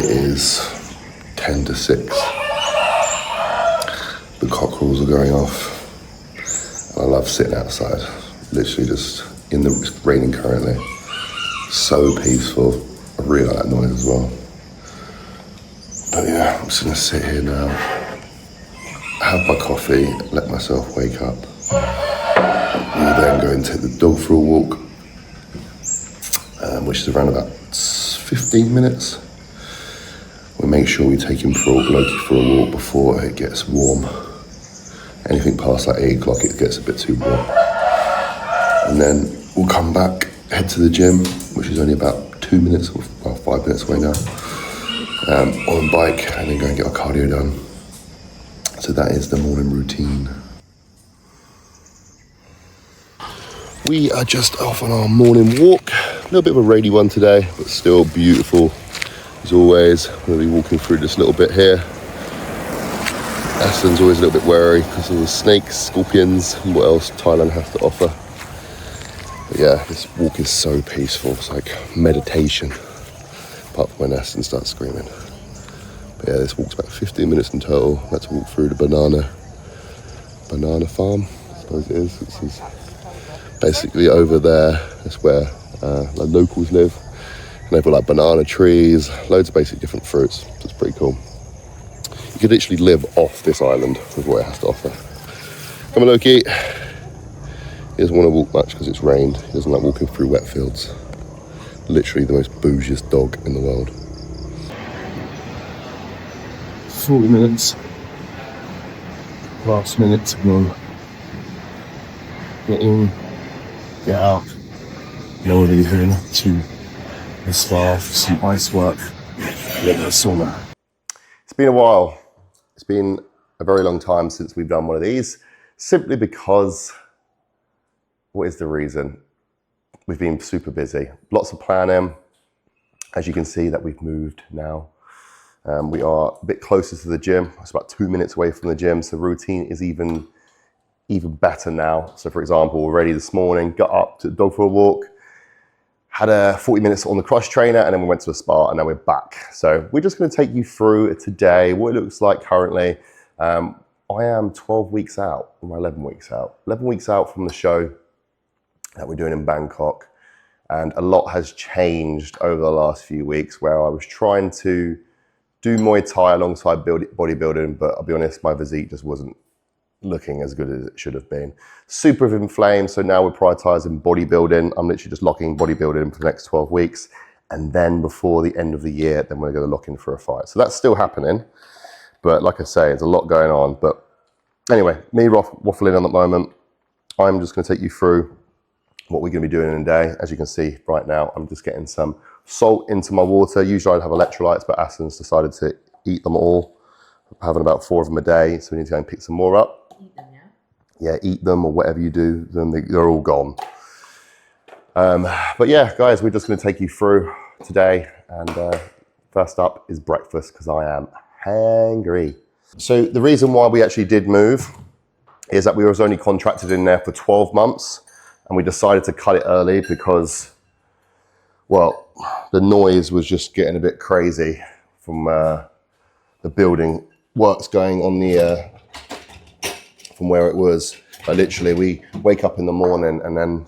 It is 10 to 6. The cockerels are going off. I love sitting outside, literally just it's raining currently. So peaceful. I really like that noise as well. But yeah, I'm just gonna sit here now, have my coffee, let myself wake up. We'll then go and take the dog for a walk, which is around about 15 minutes. We'll make sure we take him for Loki for a walk before it gets warm. Anything past like 8 o'clock, it gets a bit too warm. And then we'll come back, head to the gym, which is only about 2 minutes or 5 minutes away now, on a bike, and then go and get our cardio done. So that is the morning routine. We are just off on our morning walk. A little bit of a rainy one today, but still beautiful as always. We'll be walking through this little bit here. Aston's always a little bit wary because of the snakes, scorpions, and what else Thailand has to offer. But yeah, this walk is so peaceful. It's like meditation, apart from when Aston starts screaming. But yeah, this walk's about 15 minutes in total. Let's walk through the banana farm, I suppose it is. This is basically over there. That's where the locals live. And they've got like banana trees, loads of basic different fruits. So it's pretty cool. You could literally live off this island with what it has to offer. Come on, Loki. He doesn't want to walk much because it's rained. He doesn't like walking through wet fields. Literally the most bougiest dog in the world. 40 minutes. Last minute to go. Get in, get out. No leaving to the spa for some ice work. Get the sauna. It's been a while. It's been a very long time since we've done one of these, simply because, what is the reason? We've been super busy. Lots of planning. As you can see that we've moved now. We are a bit closer to the gym. It's about 2 minutes away from the gym, so routine is even better now. So for example, already this morning, got up to the dog for a walk, had 40 minutes on the cross trainer, and then we went to a spa, and now we're back. So we're just gonna take you through today what it looks like currently. I am 12 weeks out, or 11 weeks out. 11 weeks out from the show that we're doing in Bangkok. And a lot has changed over the last few weeks, where I was trying to do Muay Thai alongside bodybuilding, but I'll be honest, my physique just wasn't looking as good as it should have been. Super inflamed, so now we're prioritizing bodybuilding. I'm literally just locking bodybuilding for the next 12 weeks. And then before the end of the year, then we're gonna lock in for a fight. So that's still happening. But like I say, there's a lot going on. But anyway, me waffling on at the moment. I'm just gonna take you through what we're gonna be doing in a day. As you can see right now, I'm just getting some salt into my water. Usually I'd have electrolytes, but Aston's decided to eat them all. I'm having about 4 of them a day, so we need to go and pick some more up. Eat them, yeah? Yeah, eat them or whatever you do, then they're all gone. But yeah, guys, we're just gonna take you through today. And first up is breakfast, because I am hangry. So the reason why we actually did move is that we was only contracted in there for 12 months. And we decided to cut it early because, well, the noise was just getting a bit crazy from the building works going on from where it was. Literally, we wake up in the morning and then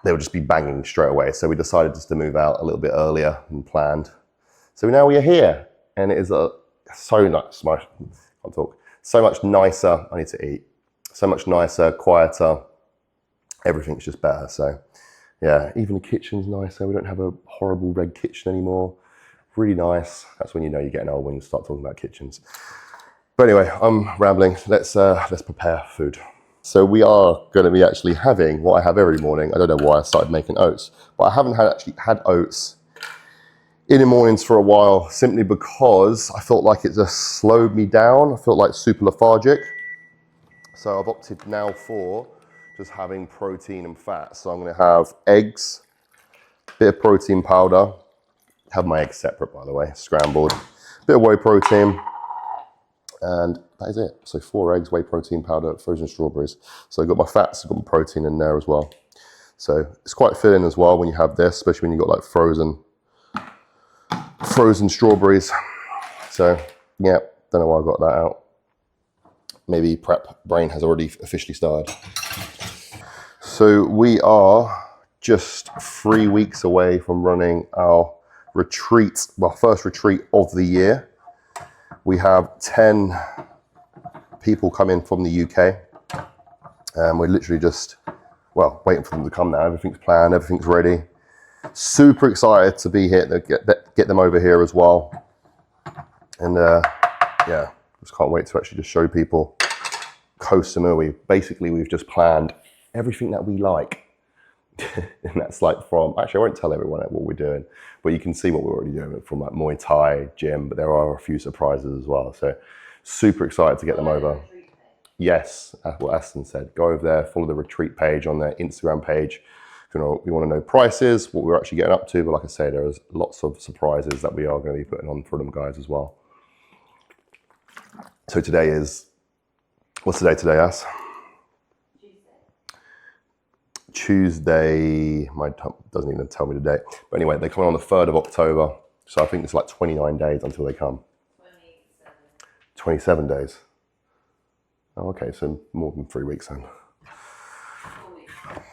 they would just be banging straight away. So we decided just to move out a little bit earlier than planned. So now we are here, and it is so nice. I can't talk. So much nicer. I need to eat. So much nicer, quieter. Everything's just better. So yeah, even the kitchen's nicer. We don't have a horrible red kitchen anymore. Really nice. That's when you know you're getting old, when you start talking about kitchens. But anyway, I'm rambling. Let's prepare food. So we are going to be actually having what I have every morning. I don't know why I started making oats, but I haven't actually had oats in the mornings for a while, simply because I felt like it just slowed me down. I felt like super lethargic. So I've opted now for just having protein and fat. So I'm gonna have eggs, bit of protein powder, have my eggs separate, by the way, scrambled, bit of whey protein, and that is it. So 4 eggs, whey protein powder, frozen strawberries. So I've got my fats, I've got my protein in there as well. So it's quite filling as well when you have this, especially when you've got like frozen frozen strawberries. So yeah, don't know why I got that out. Maybe prep brain has already officially started. So we are just 3 weeks away from running our retreat, well, first retreat of the year. We have 10 people coming from the UK, and we're literally just, well, waiting for them to come now. Everything's planned, everything's ready. Super excited to be here, to get them over here as well. And yeah, just can't wait to actually just show people Koh Samui. Basically, we've just planned everything that we like. And that's like from, actually I won't tell everyone what we're doing, but you can see what we're already doing, from like Muay Thai, gym, but there are a few surprises as well. So super excited to get them over. Yes, that's what Aston said. Go over there, follow the retreat page on their Instagram page. If you want to know prices, what we're actually getting up to, but like I say, there's lots of surprises that we are going to be putting on for them guys as well. So today is, what's the day today, Ass? Tuesday, my doesn't even tell me the date. But anyway, they come on the 3rd of October. So I think it's like 29 days until they come. 27 days. Oh, okay, so more than 3 weeks then.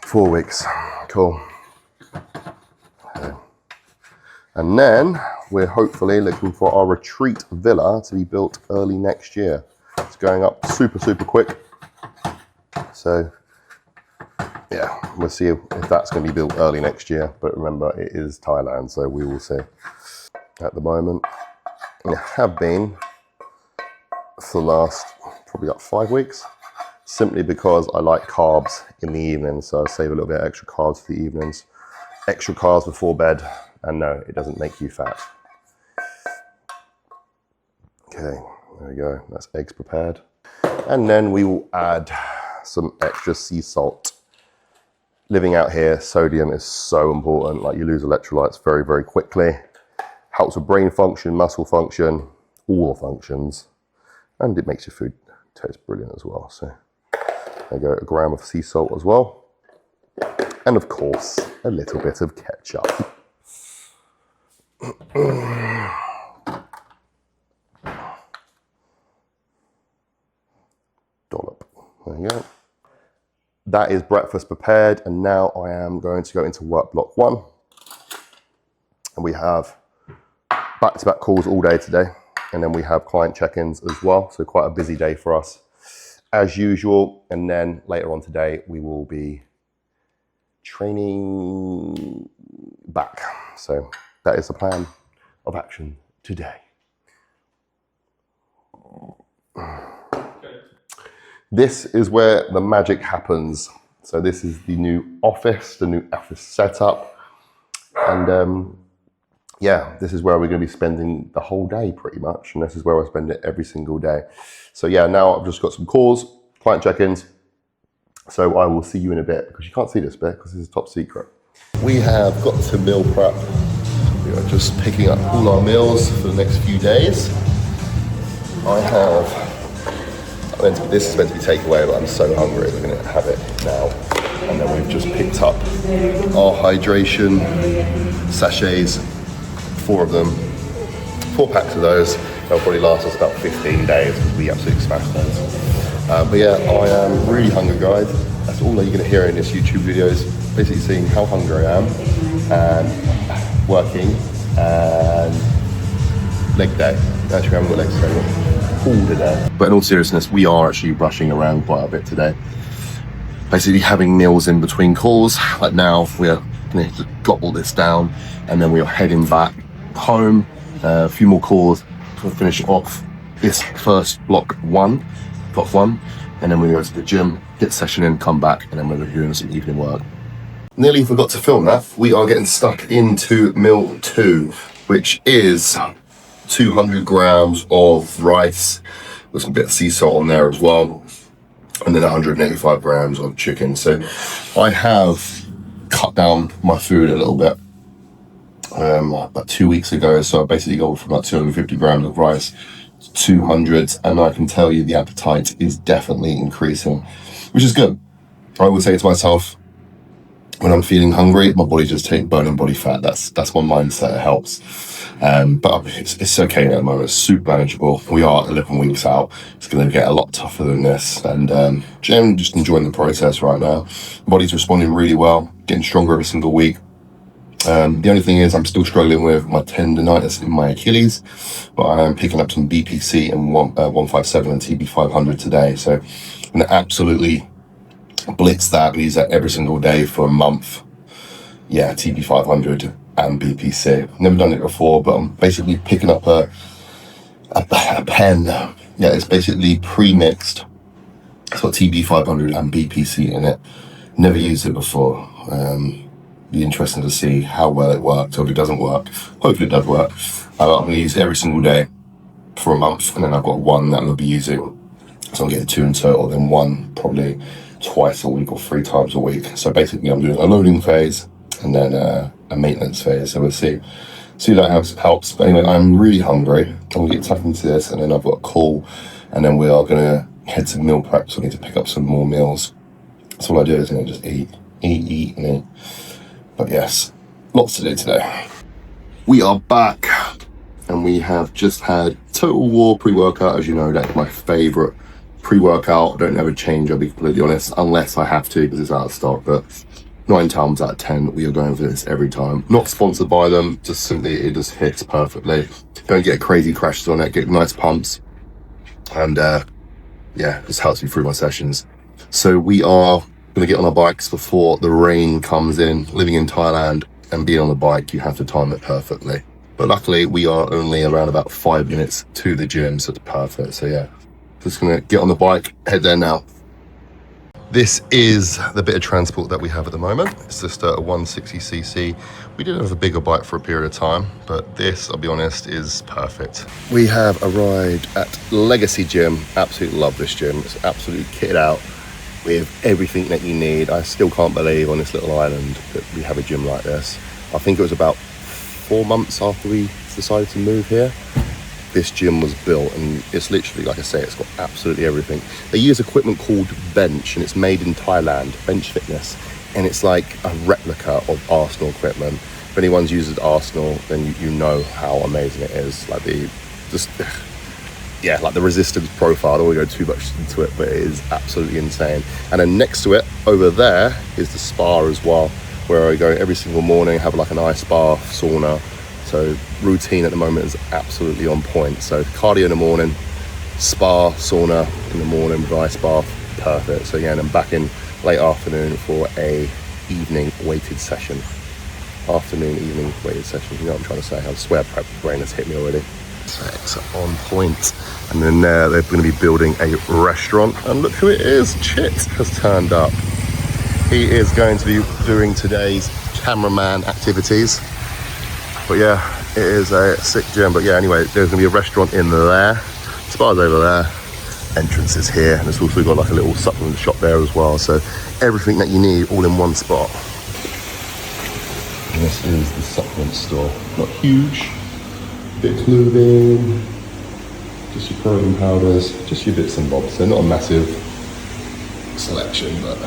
4 weeks, cool. Okay. And then we're hopefully looking for our retreat villa to be built early next year. It's going up super, super quick. So yeah, we'll see if that's going to be built early next year. But remember, it is Thailand, so we will see. At the moment, it have been for the last probably like 5 weeks, simply because I like carbs in the evening, so I save a little bit of extra carbs for the evenings, extra carbs before bed, and no, it doesn't make you fat. Okay, there we go, that's eggs prepared. And then we will add some extra sea salt. Living out here, sodium is so important. Like, you lose electrolytes very, very quickly. Helps with brain function, muscle function, all the functions. And it makes your food taste brilliant as well. So there you go, a gram of sea salt as well. And of course, a little bit of ketchup. Dollop, there you go. That is breakfast prepared, and now I am going to go into work block 1. And we have back-to-back calls all day today, and then we have client check-ins as well, so quite a busy day for us as usual. And then later on today we will be training back. So that is the plan of action today. This is where the magic happens. So this is the new office setup. And yeah, this is where we're going to be spending the whole day pretty much. And this is where I spend it every single day. So yeah, now I've just got some calls, client check-ins. So I will see you in a bit, because you can't see this bit because this is top secret. We have got to meal prep. We are just picking up all our meals for the next few days. This is meant to be takeaway, but I'm so hungry we're going to have it now. And then we've just picked up our hydration sachets, 4 of them, 4 packs of those. They'll probably last us about 15 days because we absolutely smashed those. But yeah, I am really hungry, guys. That's all that you're going to hear in this YouTube video, is basically seeing how hungry I am, and working, and leg day. Actually, I haven't got legs today. All today. But in all seriousness, we are actually rushing around quite a bit today. Basically having meals in between calls. Like now, we're going to got all this down, and then we are heading back home. A few more calls to finish off this first block one, and then we go to the gym, get the session in, come back, and then we're doing some evening work. Nearly forgot to film that. We are getting stuck into meal 2, which is 200 grams of rice with some bit of sea salt on there as well, and then 185 grams of chicken. So I have cut down my food a little bit about 2 weeks ago. So I basically go from about 250 grams of rice to 200, and I can tell you the appetite is definitely increasing, which is good. I would say to myself, when I'm feeling hungry, my body just takes burning body fat. That's my mindset. It helps. But it's okay at the moment. It's super manageable. We are 11 weeks out. It's going to get a lot tougher than this. And I'm just enjoying the process right now. Body's responding really well, getting stronger every single week. The only thing is I'm still struggling with my tendonitis in my Achilles, but I am picking up some BPC and 157 and TB500 today. So I'm going to absolutely blitz that. We use that every single day for a month. Yeah, TB500 and BPC. Never done it before, but I'm basically picking up a pen. Yeah, it's basically pre-mixed. It's got TB500 and BPC in it. Never used it before. Be interesting to see how well it works, or if it doesn't work. Hopefully it does work. I'm going to use it every single day for a month, and then I've got one that I'll be using. So I'm getting 2 in total, then one probably twice a week or 3 times a week. So basically I'm doing a loading phase and then a maintenance phase. So we'll see that helps. But anyway, I'm really hungry. I'm going to get tucked into this, and then I've got a call, and then we are going to head to meal prep. So I need to pick up some more meals. So all I do is just eat. But yes, lots to do today. We are back, and we have just had Total War pre-workout. As you know, that's my favorite pre-workout. I don't ever change, I'll be completely honest, unless I have to because it's out of stock. But 9 times out of 10, we are going for this every time. Not sponsored by them, just simply it just hits perfectly. Don't get crazy crashes on it, get nice pumps, and yeah, just helps me through my sessions. So we are going to get on our bikes before the rain comes in. Living in Thailand and being on the bike, you have to time it perfectly. But luckily, we are only around about 5 minutes to the gym, so it's perfect. So yeah, just going to get on the bike, head there now. This is the bit of transport that we have at the moment. It's just a 160cc. We did have a bigger bike for a period of time, but this, I'll be honest, is perfect. We have arrived at Legacy Gym. Absolutely love this gym. It's absolutely kitted out with everything that you need. I still can't believe on this little island that we have a gym like this. I think it was about 4 months after we decided to move here, this gym was built, and it's literally, like I say, it's got absolutely everything. They use equipment called Bench, and it's made in Thailand, Bench Fitness, and it's like a replica of Arsenal equipment. If anyone's used Arsenal, then you know how amazing it is. Like like the resistance profile. I don't want to go too much into it, but it is absolutely insane. And then next to it, over there, is the spa as well, where I go every single morning, have like an ice bath, sauna. So routine at the moment is absolutely on point. So cardio in the morning, spa, sauna in the morning with ice bath, perfect. So again, I'm back in late afternoon for a evening weighted session. Evening weighted session. You know what I'm trying to say? I swear prep brain has hit me already. It's on point. And then they're going to be building a restaurant, and look who it is. Chit has turned up. He is going to be doing today's cameraman activities. But yeah, it is a sick gym. But yeah, anyway, there's going to be a restaurant in there. Spa's over there. Entrance is here, and it's also got like a little supplement shop there as well. So everything that you need all in one spot. And this is the supplement store. Not huge. Bit of clothing, just your protein powders, just your bits and bobs. So not a massive selection, but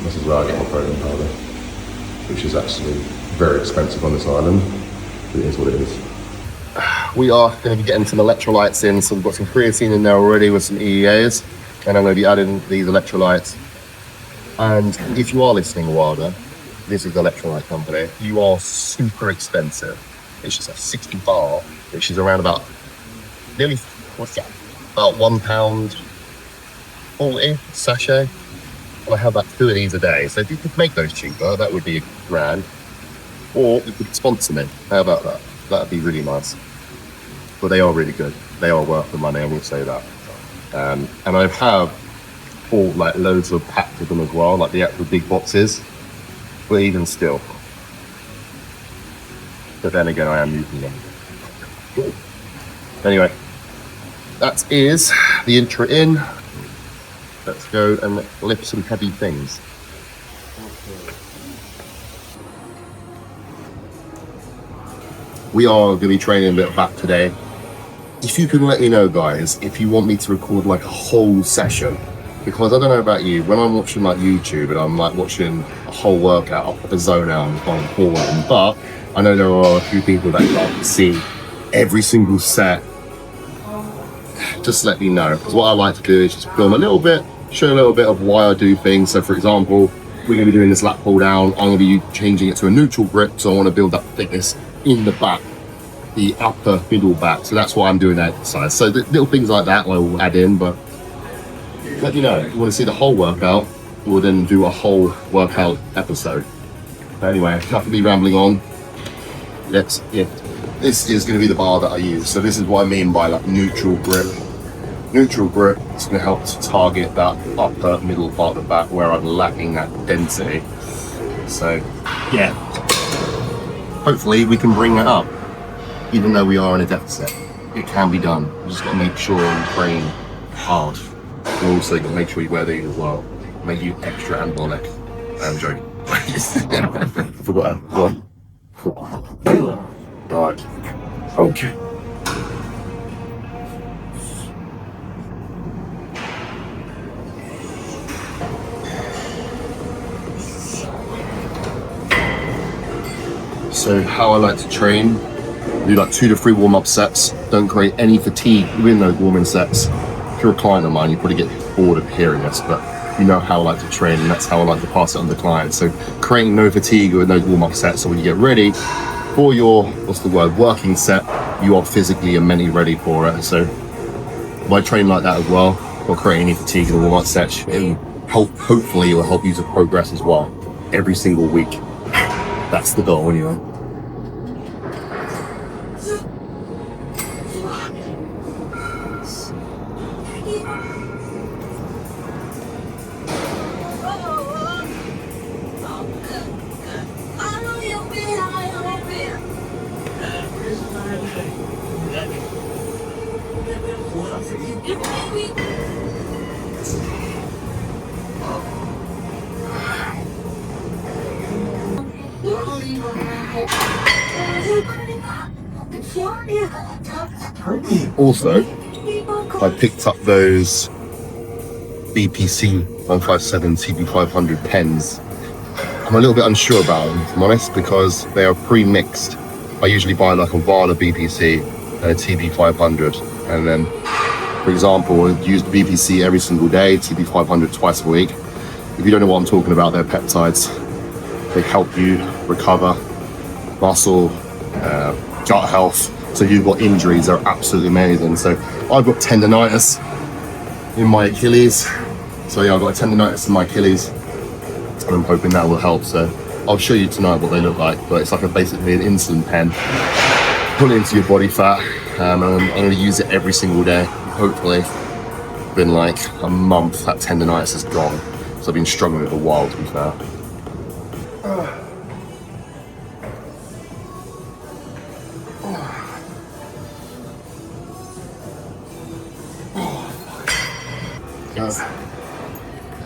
this is where I get my protein powder, which is actually very expensive on this island, but it is what it is. We are going to be getting some electrolytes in, so we've got some creatine in there already with some EEAs, and I'm going to be adding these electrolytes. And if you are listening, Wilder, this is the electrolyte company, you are super expensive. It's just a 60 bar, which is around about nearly, what's that? About £1.40 sachet. And I have about 2 of these a day. So if you could make those cheaper, that would be £1,000. Or you could sponsor me. How about that? That'd be really nice. But they are really good. They are worth the money, I will say that. And I have all like loads of packs of them as well, like the actual big boxes. But even still. But then again, I am using them. Anyway, that is the intro in. Let's go and lift some heavy things. We are going to be training a bit back today. If you can let me know, guys, if you want me to record like a whole session because I don't know about you, when I'm watching like YouTube and I'm like watching a whole workout, I'll put the zone out and kind of forward. But I know there are a few people that like to see every single set. Just let me know, because what I like to do is just film a little bit, show a little bit of why I do things. So for example, we're going to be doing this lat pull down. I'm going to be changing it to a neutral grip, so I want to build that thickness in the back, the upper middle back. So that's why I'm doing that exercise. So the little things like that I will add in, but let me know if you want to see the whole workout. We'll then do a whole workout episode. But anyway, enough of me rambling on. This is going to be the bar that I use. So this is what I mean by like neutral grip. Neutral grip is going to help to target that upper middle part of the back where I'm lacking that density. So yeah, hopefully we can bring that up. Even though we are in a deficit, it can be done. You just got to make sure you train hard. And also you got to make sure you wear these as well. Make you extra anabolic. I'm joking. Forgot that. Right. Okay. So how I like to train, do like 2 to 3 warm-up sets. Don't create any fatigue within those warming sets. If you're a client of mine, you probably get bored of hearing this, but you know how I like to train, and that's how I like to pass it on to clients. So creating no fatigue with those warm-up sets, so when you get ready for your, working set, you are physically and mentally ready for it. So by training like that as well, or creating any fatigue in the warm-up sets, hopefully it will help you to progress as well every single week. That's the goal anyway. Also, I picked up those BPC 157 TB500 pens. I'm a little bit unsure about them, if I'm honest, because they are pre-mixed. I usually buy like a Vala BPC and a TB500, and then, for example, I use the BPC every single day, TB500 twice a week. If you don't know what I'm talking about, they're peptides. They help you recover muscle, gut health. So if you've got injuries, they're absolutely amazing. So I've got tendonitis in my Achilles. So yeah, I've got a tendonitis in my Achilles, and I'm hoping that will help. So I'll show you tonight what they look like, but it's like basically an insulin pen. Put it into your body fat, and I'm going to use it every single day. Hopefully, within like a month, that tendonitis is gone. So I've been struggling with it a while, to be fair.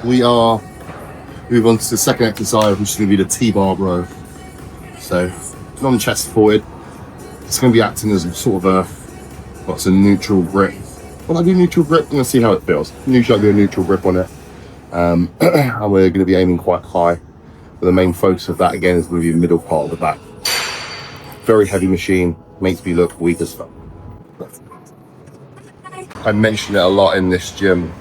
We are moving on to the second exercise, which is going to be the T-bar row. So non-chest forward. It's going to be acting as a sort of a neutral grip. Well, I do neutral grip. I'm going to see how it feels. Usually I do a neutral grip on it, and we're going to be aiming quite high. But the main focus of that again is going to be the middle part of the back. Very heavy machine, makes me look weak as fuck. I mention it a lot in this gym.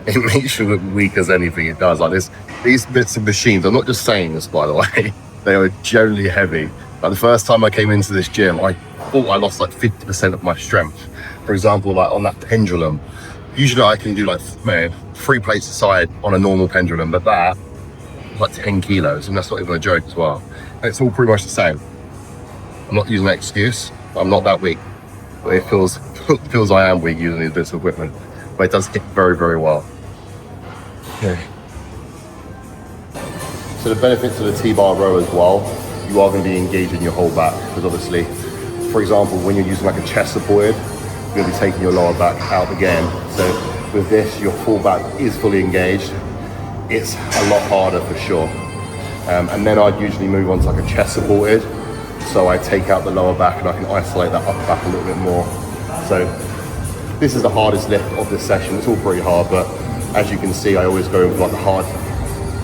It makes you look weak as anything it does. Like this, these bits of machines, I'm not just saying this by the way, they are generally heavy. Like the first time I came into this gym, I thought I lost like 50% of my strength. For example, like on that pendulum, usually I can do like 3 plates aside on a normal pendulum, but that was like 10 kilos, and that's not even a joke as well. And it's all pretty much the same. I'm not using that excuse, I'm not that weak. But it feels I am weak using these bits of equipment, but it does hit very, very well. Okay. So the benefits of the T-bar row as well, you are going to be engaging your whole back, because obviously, for example, when you're using like a chest supported, you're going to be taking your lower back out again. So with this, your full back is fully engaged. It's a lot harder for sure. And then I'd usually move on to like a chest supported. So I take out the lower back and I can isolate that upper back a little bit more. So this is the hardest lift of this session. It's all pretty hard, but As you can see, I always go with like the hard,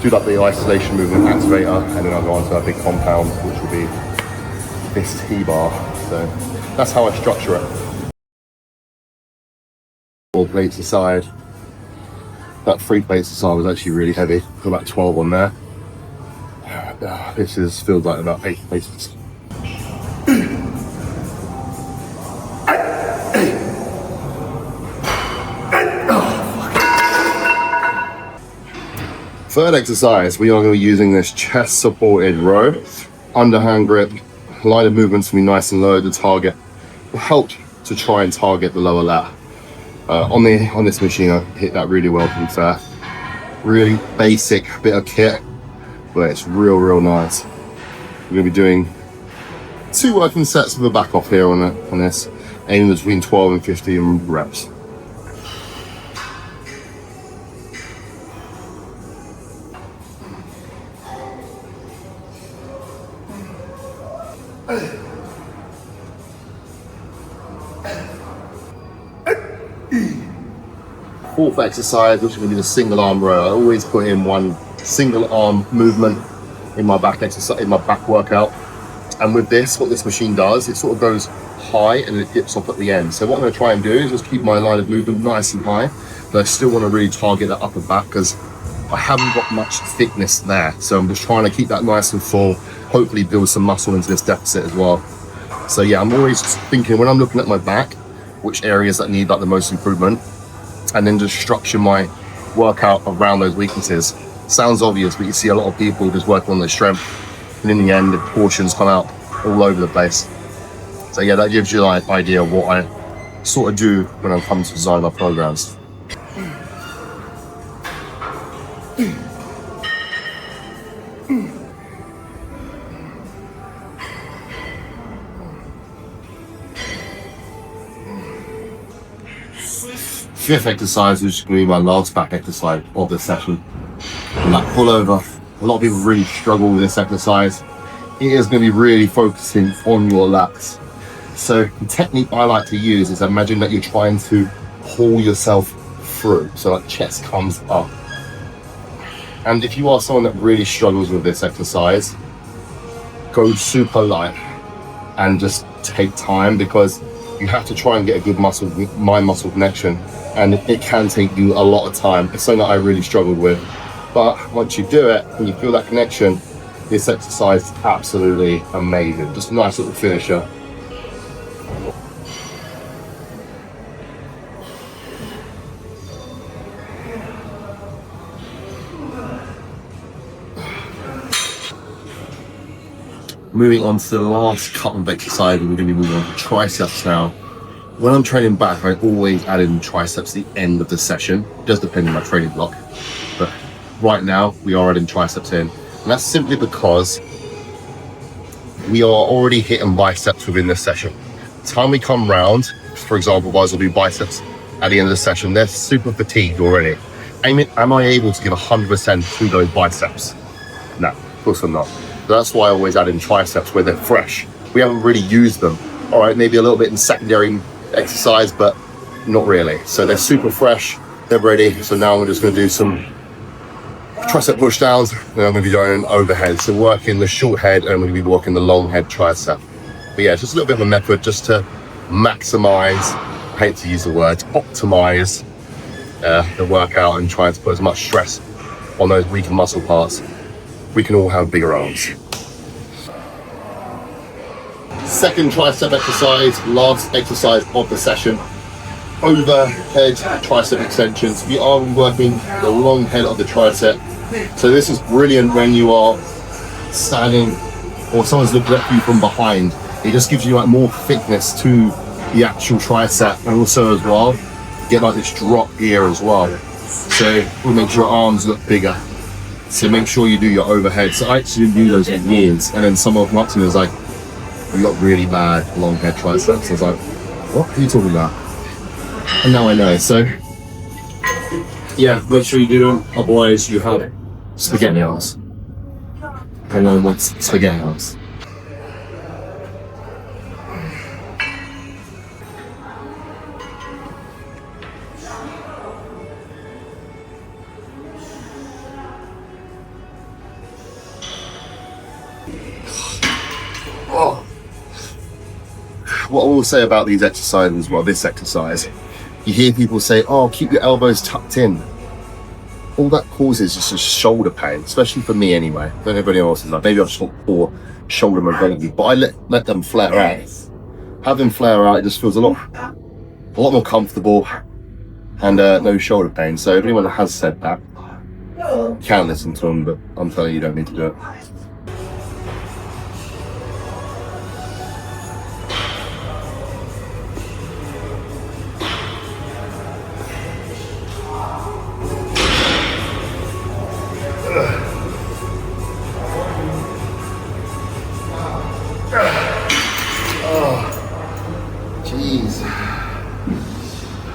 do like the isolation movement activator, and then I'll go on to a big compound, which will be this T-bar. So that's how I structure it. 4 plates aside. That 3 plates aside was actually really heavy. Got about 12 on there. This is feels like about 8 places. Third exercise, we are going to be using this chest supported row. Underhand grip, line of movements will be nice and low. The target will help to try and target the lower lat. On this machine, I hit that really well, to be fair. Really basic bit of kit, but it's real nice. We're going to be doing 2 working sets with a back off here on this, aiming between 12 and 15 reps. Fourth exercise, which is going to be the single arm row. I always put in 1 single arm movement in my back exercise, in my back workout. And with this, what this machine does, it sort of goes high and it dips off at the end. So what I'm going to try and do is just keep my line of movement nice and high, but I still want to really target that upper back because I haven't got much thickness there. So I'm just trying to keep that nice and full, hopefully build some muscle into this deficit as well. So yeah, I'm always thinking when I'm looking at my back, which areas that need like the most improvement, and then just structure my workout around those weaknesses. Sounds obvious, but you see a lot of people just working on their strength, and in the end, the proportions come out all over the place. So yeah, that gives you an idea of what I sort of do when I'm coming to design my programs. Fifth exercise, which is going to be my last back exercise of the session. Lat pullover. A lot of people really struggle with this exercise. It is going to be really focusing on your lats. So the technique I like to use is imagine that you're trying to pull yourself through. So like chest comes up. And if you are someone that really struggles with this exercise, go super light and just take time, because you have to try and get a good mind muscle connection, and it can take you a lot of time. It's something that I really struggled with, but once you do it and you feel that connection, this exercise is absolutely amazing. Just a nice little finisher. Moving on to the last couple of exercises, we're going to be moving on to triceps now. When I'm training back, I always add in triceps at the end of the session. It does depend on my training block, but right now we are adding triceps in. And that's simply because we are already hitting biceps within this session. The time we come round, for example, guys will do biceps at the end of the session, they're super fatigued already. Am I able to give 100% to those biceps? No, of course I'm not. So that's why I always add in triceps where they're fresh. We haven't really used them. All right, maybe a little bit in secondary exercise, but not really. So they're super fresh, they're ready. So now we're just going to do some tricep push downs, and I'm going to be doing overhead. So working the short head, and I'm going to be working the long head tricep. But yeah, just a little bit of a method just to maximize, I hate to use the word, optimize the workout and trying to put as much stress on those weaker muscle parts. We can all have bigger arms. Second tricep exercise, last exercise of the session. Overhead tricep extensions. We are working the long head of the tricep. So this is brilliant when you are standing or someone's looking at you from behind. It just gives you like more thickness to the actual tricep, and also as well, get like this drop here as well. So it makes your arms look bigger. So make sure you do your overhead. So I actually do those for years, and then someone come up to me and was like, "You got really bad long head triceps." I was like, "What are you talking about?" And now I know. So yeah, make sure you do them, otherwise you have spaghetti arms. And no one wants spaghetti arms. what I will say about these exercises, well, this exercise, you hear people say, oh, keep your elbows tucked in. All that causes is just shoulder pain, especially for me anyway. I don't know if anybody else is like, maybe I've just got poor shoulder mobility, but I let them flare out. Have them flare out, it just feels a lot more comfortable and no shoulder pain. So if anyone has said that, you can listen to them, but I'm telling you, you don't need to do it.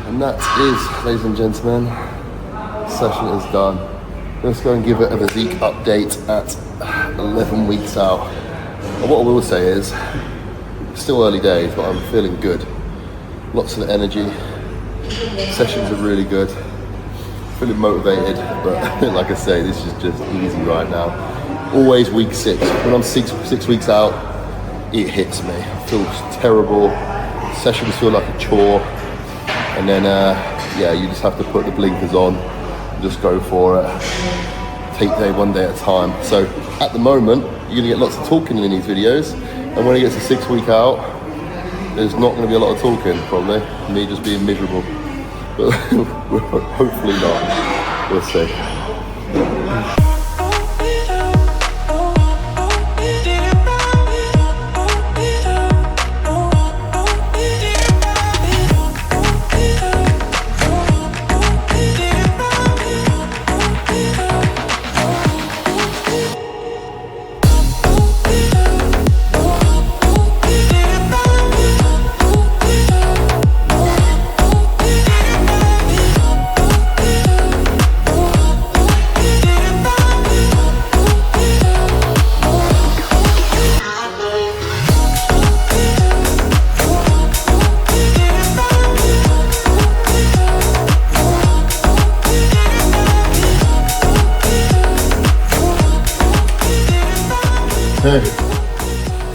And that is, ladies and gentlemen, session is done. Let's go and give it a physique update at 11 weeks out. And what I will say is, still early days, but I'm feeling good. Lots of energy. Sessions are really good. Feeling motivated, but like I say, this is just easy right now. Always week 6. When I'm six weeks out, it hits me. It feels terrible. Sessions feel like a chore. And then, yeah, you just have to put the blinkers on and just go for it. Take day one day at a time. So at the moment, you're gonna get lots of talking in these videos. And when it gets to 6 week out, there's not gonna be a lot of talking, probably. Me just being miserable. But hopefully not. We'll see.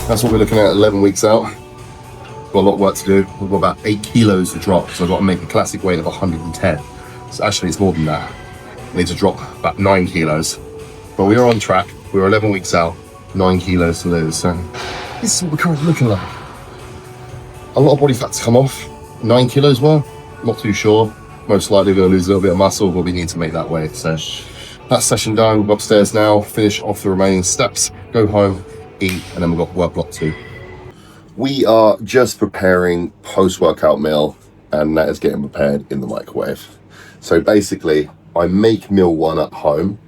That's what we're looking at 11 weeks out. Got a lot of work to do. We've got about 8 kilos to drop, so I've got to make a classic weight of 110. So actually it's more than that. I need to drop about 9 kilos. But we are on track. We're 11 weeks out, 9 kilos to lose. So this is what we're currently looking like. A lot of body fat to come off. 9 kilos more, not too sure. Most likely we're going to lose a little bit of muscle, but we need to make that weight. So that's session done. We'll go upstairs now, finish off the remaining steps, go home, eat, and then we've got work block 2. We are just preparing post-workout meal, and that is getting prepared in the microwave. So basically, I make meal 1 at home,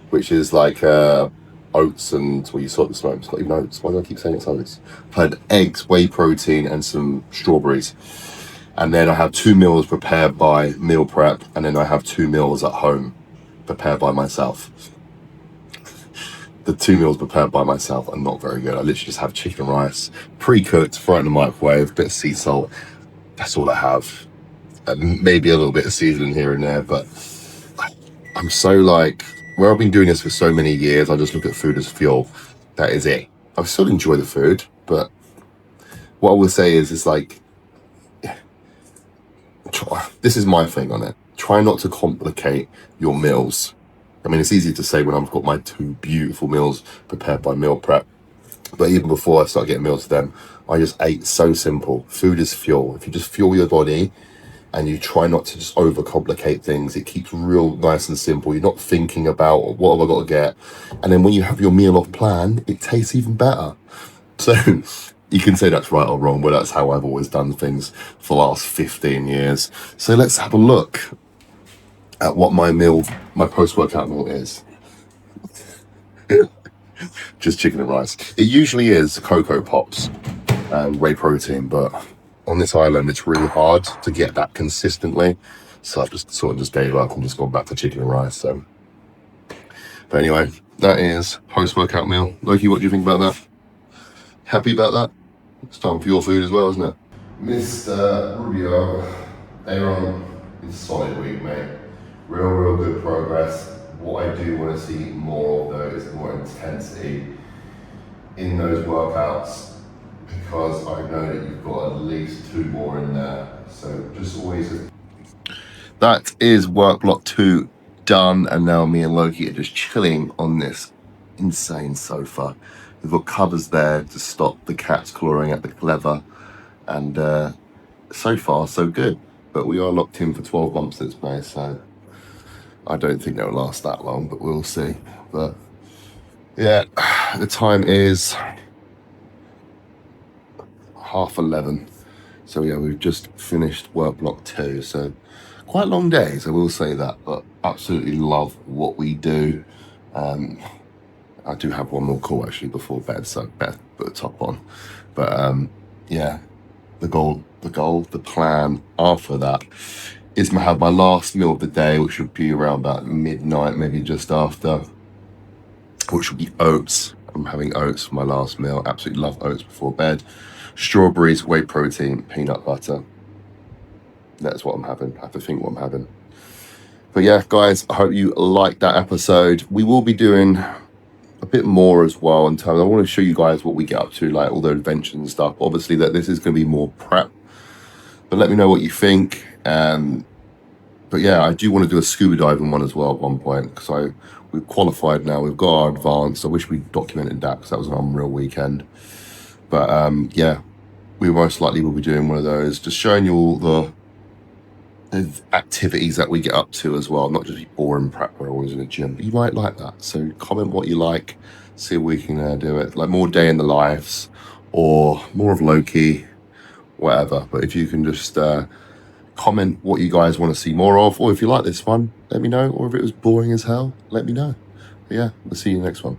which is like oats and, well, you saw it this moment, it's not even oats. Why do I keep saying it's oats? I had eggs, whey protein, and some strawberries. And then I have 2 meals prepared by meal prep, and then I have 2 meals at home prepared by myself. The 2 meals prepared by myself are not very good. I literally just have chicken and rice, pre-cooked, throw it in the microwave, bit of sea salt. That's all I have. And maybe a little bit of seasoning here and there, but I'm so like, where I've been doing this for so many years, I just look at food as fuel. That is it. I still enjoy the food, but what I will say is like, this is my thing on it. Try not to complicate your meals. I mean, it's easy to say when I've got my 2 beautiful meals prepared by meal prep. But even before I start getting meals to them, I just ate so simple. Food is fuel. If you just fuel your body and you try not to just overcomplicate things, it keeps real nice and simple. You're not thinking about what have I got to get. And then when you have your meal off plan, it tastes even better. So you can say that's right or wrong, but that's how I've always done things for the last 15 years. So let's have a look at what my post-workout meal is. Just chicken and rice. It usually is Cocoa Pops and whey protein, but on this island it's really hard to get that consistently. So I've just sort of just gave up and just gone back to chicken and rice. So, but anyway, that is post-workout meal. Loki, what do you think about that? Happy about that? It's time for your food as well, isn't it? Mr. Rubio, Aaron, it's a solid week, mate. Real good progress. What I do want to see more of though is more intensity in those workouts. because I know that you've got at least 2 more in there. So just always. That is work block 2 done, and now me and Loki are just chilling on this insane sofa. We've got covers there to stop the cats clawing at the leather, and so far so good. But we are locked in for 12 months this place, so I don't think they'll last that long, but we'll see. But yeah, the time is 11:30. So yeah, we've just finished work block 2. So quite long days, I will say that, but absolutely love what we do. I do have one more call actually before bed, so better put the top on. But yeah, the plan after that is to have my last meal of the day, which would be around about midnight, maybe just after, which will be oats. I'm having oats for my last meal. Absolutely love oats before bed. Strawberries, whey protein, peanut butter. That's what I'm having. I have to think what I'm having. But yeah, guys, I hope you liked that episode. We will be doing a bit more as well in terms. I want to show you guys what we get up to, like all the adventures and stuff. Obviously, that this is going to be more prep. But let me know what you think. But yeah, I do want to do a scuba diving one as well at one point, because we've qualified now. We've got our advanced. I wish we documented that, because that was an unreal weekend. But yeah, we most likely will be doing one of those, just showing you all the activities that we get up to as well, not just boring prep we're always in a gym. But you might like that, so comment what you like, see if we can do it, like more day in the lives or more of Loki, whatever. But if you can just comment what you guys want to see more of, or if you like this one, let me know, or if it was boring as hell, let me know. But yeah, we'll see you in the next one.